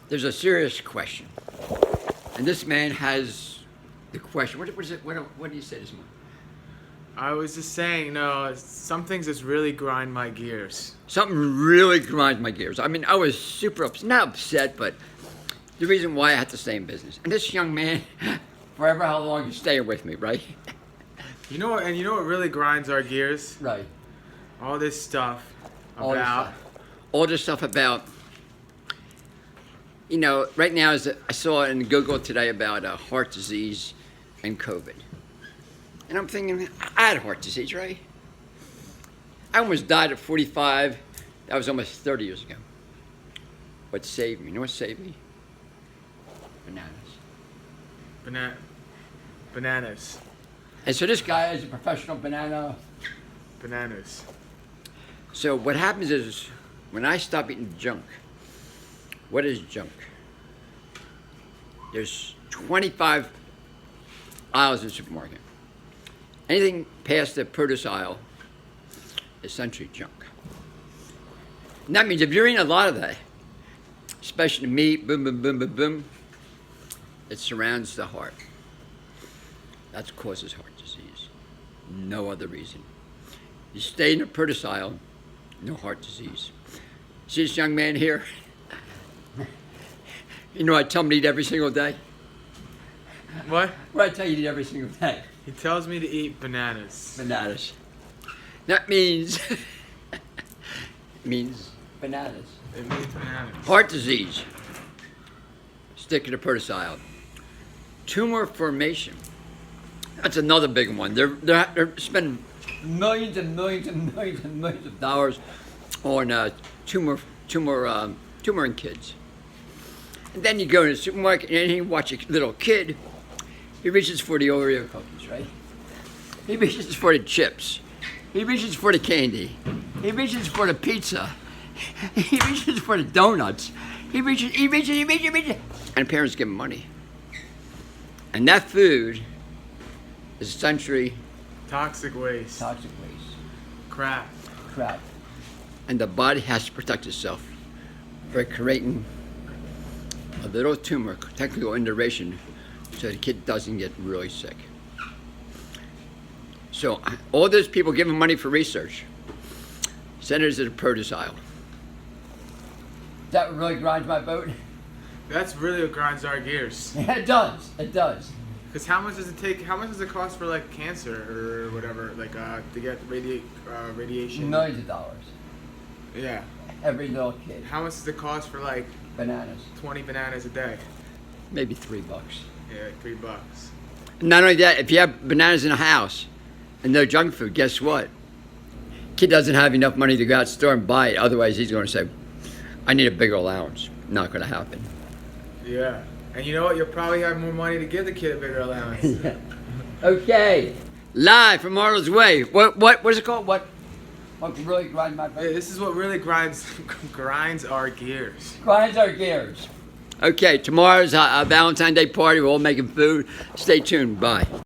There's a serious question, and this man has the question. What is it? What do you say this morning? I was just saying, no, some things just really grind my gears. Something really grinds my gears. I mean, I was super upset, not upset, but the reason why I had to stay in business. And this young man, forever how long you staying with me, right? You know what? And you know what really grinds our gears? Right. All this stuff All about. this stuff about, you know, right now I saw in Google today about heart disease and COVID. And I'm thinking, I had heart disease, right? I almost died at 45. That was almost 30 years ago. What saved me? You know what saved me? Bananas. Bananas. And so this guy is a professional banana. Bananas. So what happens is, when I stop eating junk, what is junk? There's 25 aisles in the supermarket. Anything past the produce aisle is essentially junk. And that means if you're eating a lot of that, especially meat, boom, boom, boom, boom, boom, it surrounds the heart. That causes heart disease. No other reason. You stay in the produce aisle, no heart disease. See this young man here? You know I tell him to eat every single day? What? What I tell you to eat every single day? He tells me to eat bananas. Bananas. That means means bananas. It means bananas. Heart disease. Stick in the produce aisle. Tumor formation. That's another big one. They're spending millions and millions and millions and millions of dollars on tumor in kids. And then you go to the supermarket and you watch a little kid. He reaches for the Oreo cookies, right? He reaches for the chips. He reaches for the candy. He reaches for the pizza. He reaches for the donuts. He reaches. And parents give him money. And that food is essentially Toxic waste. toxic waste. Crap. Crap. And the body has to protect itself by creating a little tumor, technical induration, so the kid doesn't get really sick. So all those people giving money for research, send it to the produce aisle. That really grinds my boat. That's really what grinds our gears. Yeah, it does. It does. Because how much does it take? How much does it cost for like cancer or whatever? Like to get radiation. Millions of dollars. Yeah. Every little kid. How much does it cost for like Bananas. 20 bananas a day? Maybe $3. Yeah, like $3. Not only that, if you have bananas in a house and no junk food, guess what? Kid doesn't have enough money to go out to the store and buy it. Otherwise, he's going to say, I need a bigger allowance. Not going to happen. Yeah. And you know what? You'll probably have more money to give the kid a bigger allowance. Yeah. Okay. Live from Arnold's Way. What is it called? What really grinds my Hey, boat? this is what really grinds our gears. Grinds our gears. Okay, tomorrow's a Valentine's Day party. We're all making food. Stay tuned. Bye.